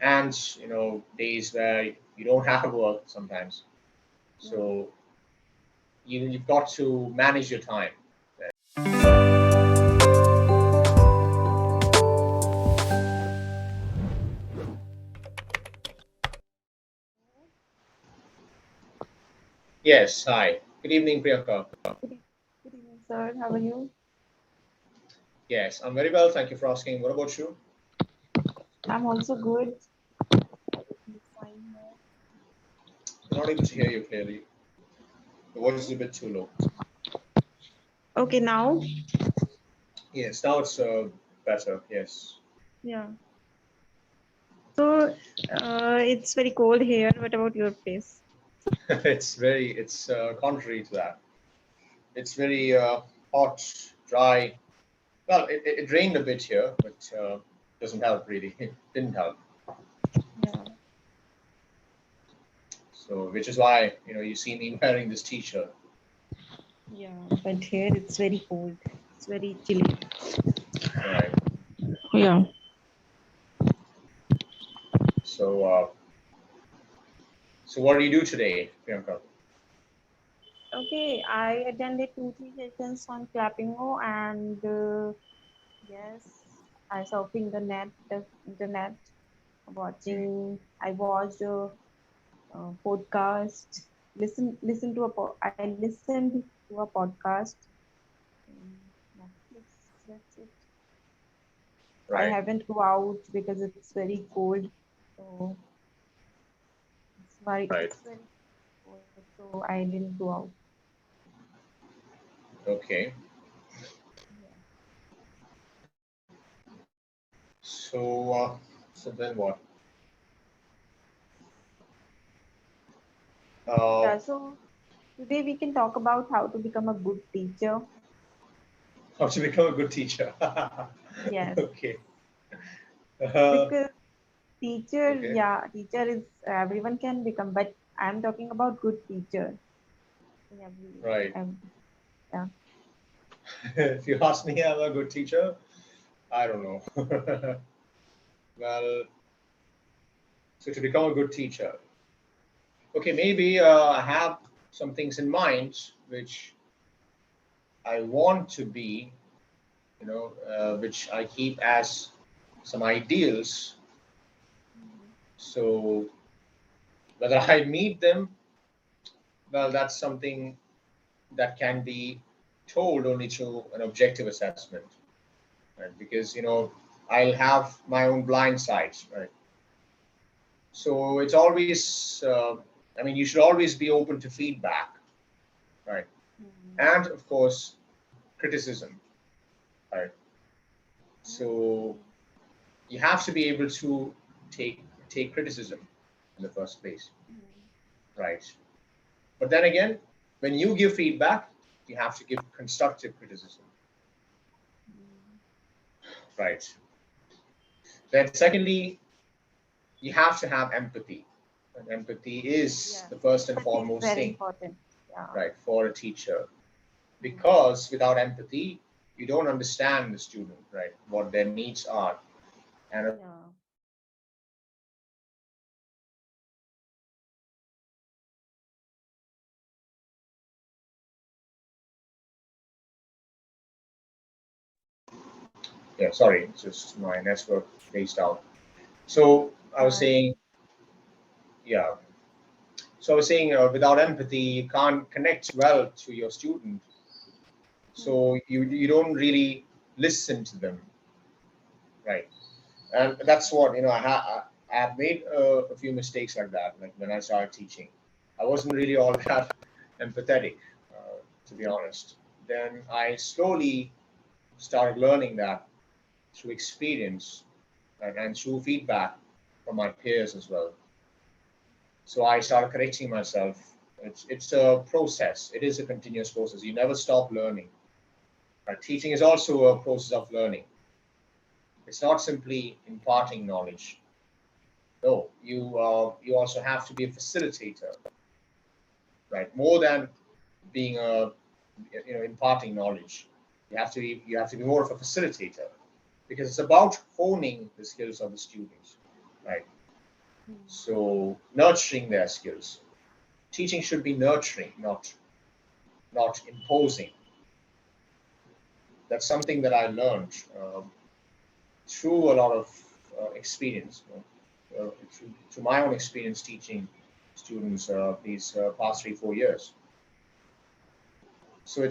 and days where you don't have work sometimes. Yeah. So you've got to manage your time. Yes, hi. Good evening, Priyanka. Good, good evening, sir. How are you? Yes, I'm very well. Thank you for asking. What about you? I'm also good. Everything is fine here. I'm not able to hear you clearly. The voice is a bit too low. Okay, now? Yes, now it's better. Yes. Yeah. So, it's very cold here. What about your place? It's contrary to that. It's very hot, dry. Well, it rained a bit here, but doesn't help really. It didn't help. Yeah. So, which is why you see me wearing this t-shirt. Yeah, but here it's very cold. It's very chilly. Right. Yeah. So, so what do you do today, Priyanka? Okay, I attended 2, 3 sessions on Clapingo and yes, I surfing the internet, I watched podcast, listen to I listened to a podcast in Netflix. That's it. I Right. haven't go out because it's very cold. So Right. it's very cold. So I didn't go out. Okay. Yeah. So, so then what? Uh, Yeah. So today we can talk about how to become a good teacher. how to become a good teacher? Yes, Okay. Uh, because okay. teacher is everyone can become, but I'm talking about good teacher in Right. every yeah. If you ask me, I'm a good teacher. I don't know. Well, so to become a good teacher, okay, maybe I have some things in mind which I want to be, which I keep as some ideals. Mhm. So whether I meet them, well, that's something that can be told only through an objective assessment, right? Because I'll have my own blind sides, right? So it's always, I mean, you should always be open to feedback, right? Mhm. And of course, criticism, right? So Okay. you have to be able to take take criticism in the first place, Mhm. right? But then again, when you give feedback, you have to give constructive criticism, Mhm. right? Then secondly, you have to have empathy. And empathy is Yeah, the first and empathy is foremost very thing, important. Yeah. right, for a teacher. Mhm. Because without empathy, you don't understand the student, right, what their needs are. And of course, Yeah. yeah, sorry, it's just my network phased out. So I was Yeah. saying, yeah. So I was saying, without empathy, you can't connect well to your student. So Mhm. you don't really listen to them, right? And that's what I have made a few mistakes like that. Like when I started teaching, I wasn't really all that empathetic, to be honest. Then I slowly started learning that through experience, right, and through feedback from my peers as well. So I started correcting myself. It's a process. It is a continuous process. You never stop learning. Right? Teaching is also a process of learning. It's not simply imparting knowledge. No, you also have to be a facilitator, right? More than being a imparting knowledge, you have to be more of a facilitator because it's about honing the skills of the students, right? So nurturing their skills. Teaching should be nurturing, not imposing. That's something that I learned through a lot of experience, through my own experience teaching students these past 3 4 years. So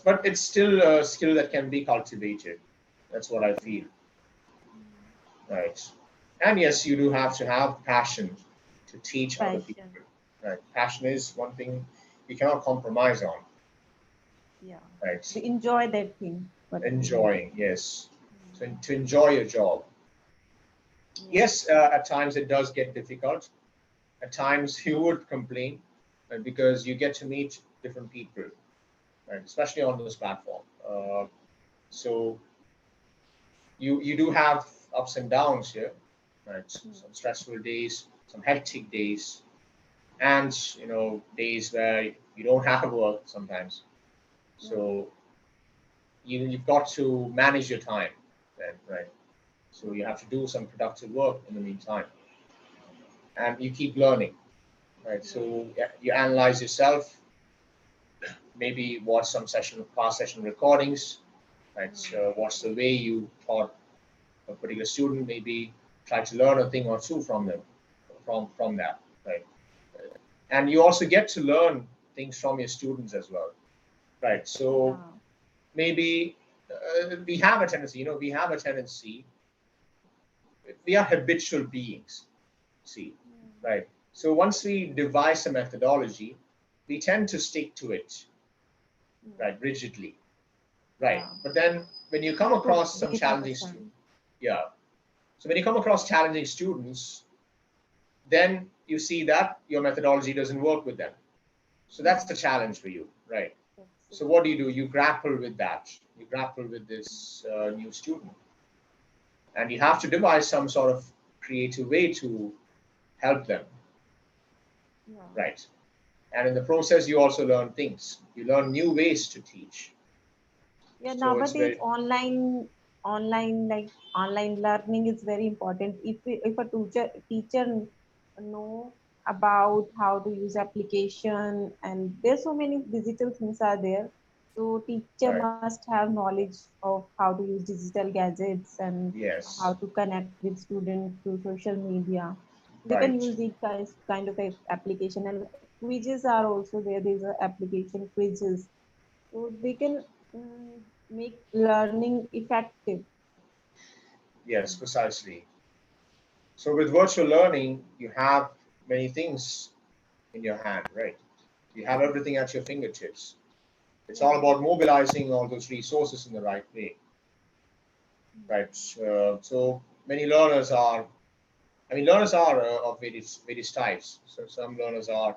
but it's still a skill that can be cultivated. That's what I feel, right? And yes, you do have to have passion to teach other Passion. people. Right? Passion is one thing you cannot compromise on. Yeah. Right? We enjoy that thing, what we do. Enjoying, yes. To enjoy your job. Yeah. Yes, at times it does get difficult. At times you would complain because you get to meet different people, right? Especially on this platform. So you do have ups and downs here, right? Some stressful days, some hectic days, and days where you don't have work sometimes. Yeah. So you've got to manage your time, then, right? So you have to do some productive work in the meantime, and you keep learning, right? Yeah. So yeah, you analyze yourself, maybe watch some past session recordings, right? So watch the way you taught a particular student, maybe try to learn a thing or two from them, from that, right? And you also get to learn things from your students as well, right? So Yeah. maybe we have a tendency, we are habitual beings, see, right? So once we devise a methodology, we tend to stick to it, right, rigidly, right? Yeah. But then when you come across some Totally challenging understand. student, yeah. So when you come across challenging students, then you see that your methodology doesn't work with them. So that's the challenge for you, right? That's So it. what do? You grapple with that. You grapple with this new student, and you have to devise some sort of creative way to help them, Yeah. right? And in the process, you also learn things. You learn new ways to teach. Yeah, So it's nowadays very online learning is very important. If a teacher know about how to use application, and there's so many digital things are there, so teacher right. must have knowledge of how to use digital gadgets and how Yes, to connect with students through social media. They can right. use these kind of application, and quizzes are also there. There's a application quizzes, so they can make learning effective. Yes, precisely. So with virtual learning, you have many things in your hand, right? You have everything at your fingertips. It's all Yeah. about mobilizing all those resources in the right way, right? So many learners are, learners are of various types. So some learners are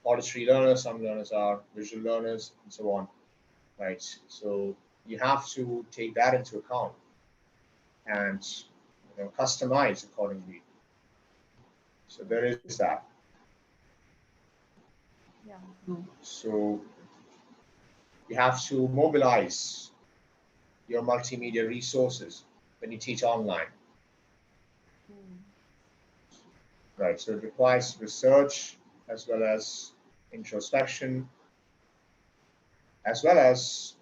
auditory learners, some learners are visual learners, and so on, right? So you have to take that into account and customize accordingly. So there is Yes. that. Yeah. True. So you have to mobilize your multimedia resources when you teach online, right? So it requires research as well as introspection, as well as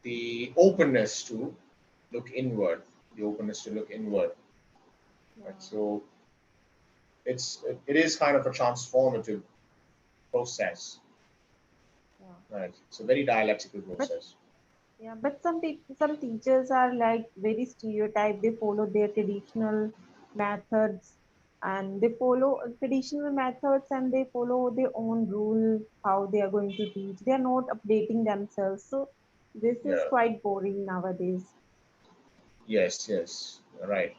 the openness to look inward, the openness to look inward, right? Yeah. So it is kind of a transformative process, Yeah. right? It's a very dialectical But process. yeah, but some teachers are like very stereotyped. They follow their traditional methods, and they follow traditional methods, and they follow their own rule how they are going to teach. They are not updating themselves. So this is Yeah. quite boring nowadays. Yes. Yes. Right.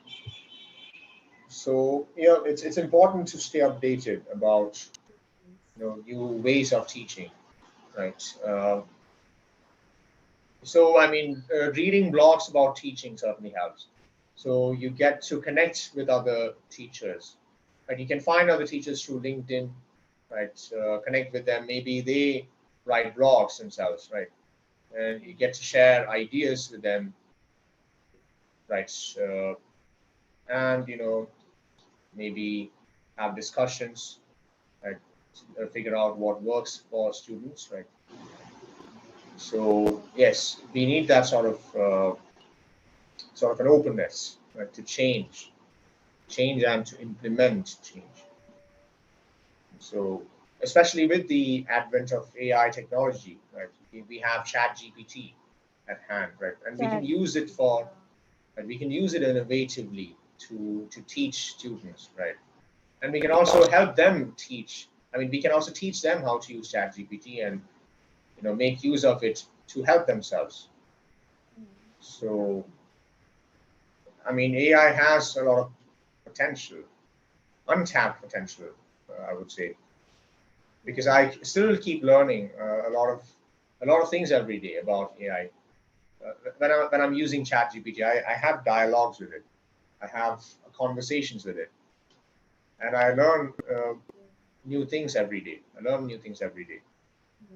So it's important to stay updated about new ways of teaching, right? So reading blogs about teaching certainly helps. So you get to connect with other teachers, right? You can find other teachers through LinkedIn, right? Connect with them. Maybe they write blogs themselves, right? And you get to share ideas with them, right? And maybe have discussions, right? Figure out what works for students, right? So yes, we need that sort of an openness, right, to change and to implement change. So especially with the advent of AI technology, right? We have Chat GPT at hand, right? And we can Chat use it GPT, for, yeah. and we can use it innovatively to teach students, right? And we can also help them teach. I mean, we can also teach them how to use Chat GPT and make use of it to help themselves. Mm. Yeah. So I mean, AI has a lot of potential, untapped potential, I would say, because Yes. I still keep learning a lot of things every day about AI. When I'm using ChatGPT, I have dialogues with it. I have conversations with it, and I learn new things every day. I learn new things every day.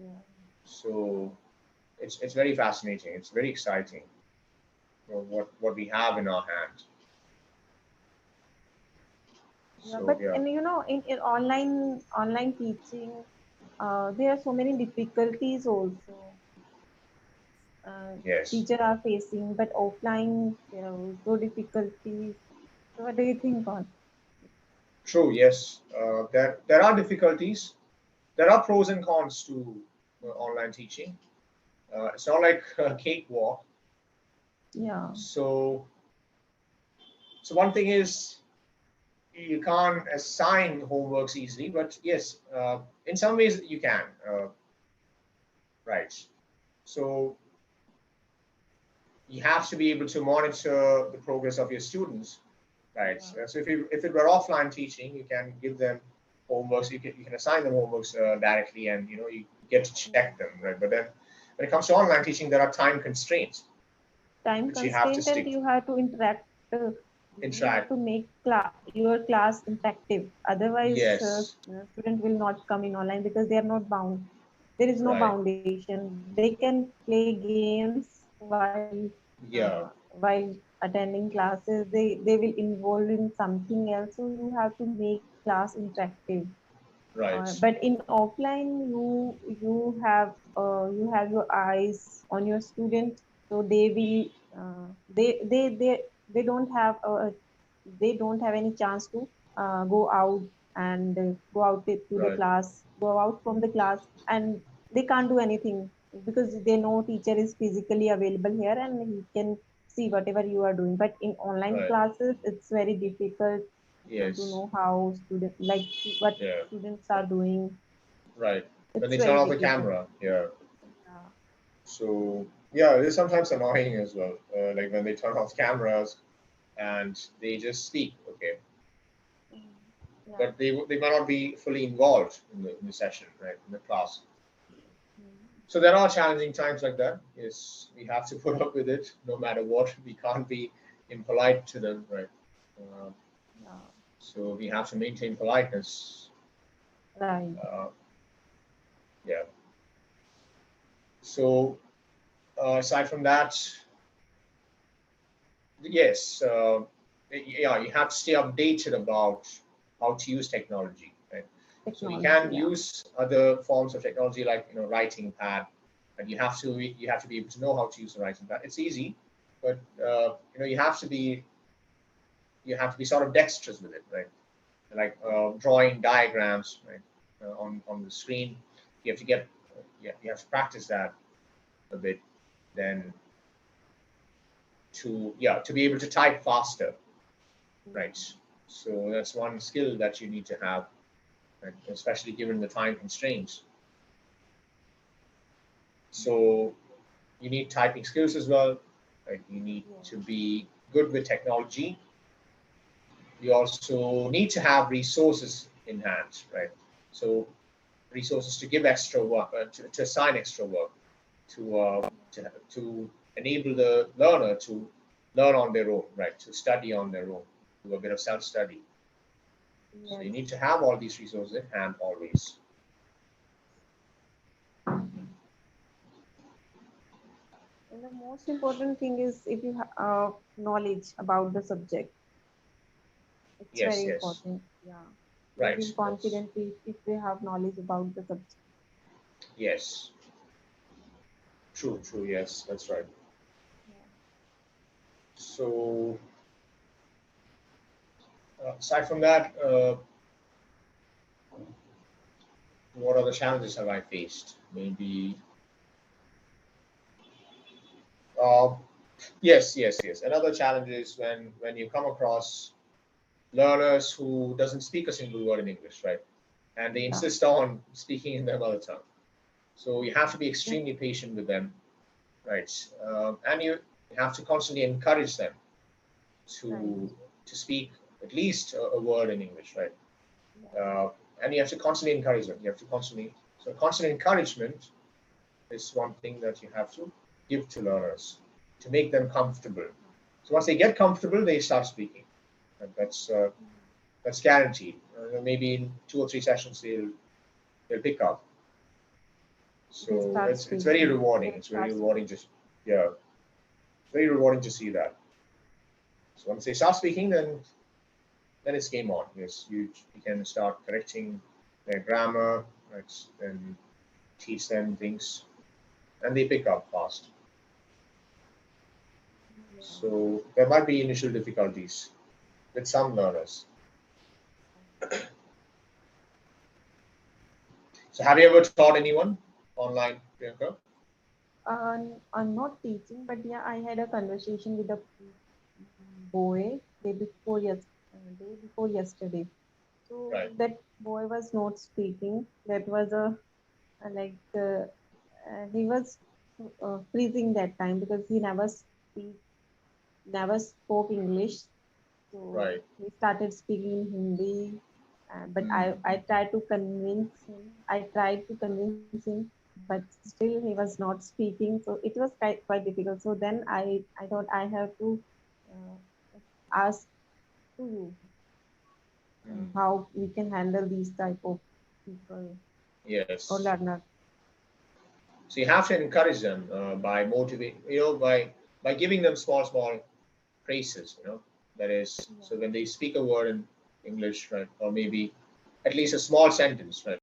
Yeah. So it's very fascinating. It's very exciting, what we have in our hand. Yeah, So but yeah, and in online teaching, there are so many difficulties also. Uh, yes, Teacher are facing, but offline there are also difficulties. So what do you think on? true. Yes, there are difficulties. There are pros and cons to online teaching. It's not like a cakewalk. Yeah, So, so one thing is you can't assign homeworks easily, but yes, in some ways you can. Right. So you have to be able to monitor the progress of your students. Right. yeah, So if it were offline teaching, you can give them homeworks. You can assign them homeworks directly, and you get to check yeah. them. Right. But then when it comes to online teaching, there are time constraints Time which you have to constraint, and stick you have to interact. You have interact. to make your class interactive. Otherwise, Yes. student will not come in online because they are not bound. There is no Right. foundation. They can play games Yeah. while attending classes. They will involve in something else. So you have to make class interactive. Right. But in offline, you have your eyes on your student, so they don't have any chance to go out and to the Right. class, go out from the class, and they can't do anything because they know teacher is physically available here and he can see whatever you are doing. But in online Right. classes, it's very difficult to Yes. know how what Yeah. students are doing. Right. When It's they turn very off the difficult. camera. Yeah. Yeah. So yeah, it's sometimes annoying as well. Like when they turn off cameras and they just speak. Okay. Mm. Yeah. But they might not be fully involved in the session, right, in the class. Mm. So there are challenging times like that. Yes, we have to put up with it no matter what. We can't be impolite to them, right? Uh, Yeah. so we have to maintain politeness. Right. Uh, yeah. So aside from that, yes, yeah, you have to stay updated about how to use technology, right? So you Technology. can Yeah. use other forms of technology like writing pad, and you have to be able to know how to use the writing pad. It's easy, but you have to be sort of dexterous with it, right? Like drawing diagrams, right, on the screen. You have to get yeah, you have to practice that a bit. Then to be able to type faster, right? Yeah. So that's one skill that you need to have, right? Especially given the time constraints. So you need typing skills as well. Right? You need Yes. to be good with technology. You also need to have resources in hand, right? So resources to give extra work, to assign extra work, to enable the learner to learn on their own, right? To study on their own, do a bit of self-study. So you Yes. need to have all these resources in hand always. And the most important thing is if you have knowledge about the subject. It's Yes, very yes. important. Yeah. They Right. feel That's confident if they have knowledge about the subject. yes. True, true. Yes, that's right. Yeah. So, aside from that, what other challenges have I faced? Maybe, uh, yes, yes, yes. Another challenge is when you come across learners who doesn't speak a single word in English, right? And they Yeah. insist on speaking in their mother tongue. So you have to be Yes. extremely patient with them, right? And you have to constantly encourage them Right. to to speak at least a word in English, right? Yeah. And you have to constantly encourage them. You have to constantly so constant encouragement is one thing that you have to give to learners to make them comfortable. So once they get comfortable, they start speaking. And that's guaranteed. Maybe in 2 or 3 sessions they'll pick up. They So start it's very speaking. rewarding. They It's very start rewarding speaking. to yeah, very rewarding to see that. So once they start speaking, then it's game on. Yes, you can start correcting their grammar, right? And teach them things, and they pick up fast. Yeah. So there might be initial difficulties with some learners. So have you ever taught anyone online, Priyanka? I'm not teaching, but yeah, I had a conversation with a boy day before yesterday. So Right. that boy was not speaking. That was he was freezing that time because he never spoke English. So Right. he started speaking Hindi, but Mm. I tried to convince him. I tried to convince him, but still he was not speaking. So it was quite difficult. So then I thought I have to uh, ask to you Mm. how we can handle these type of people or Yes. learner. So you have to encourage them by motivate, by giving them small phrases, that is, Yeah. so when they speak a word in English, right, or maybe at least a small sentence, right,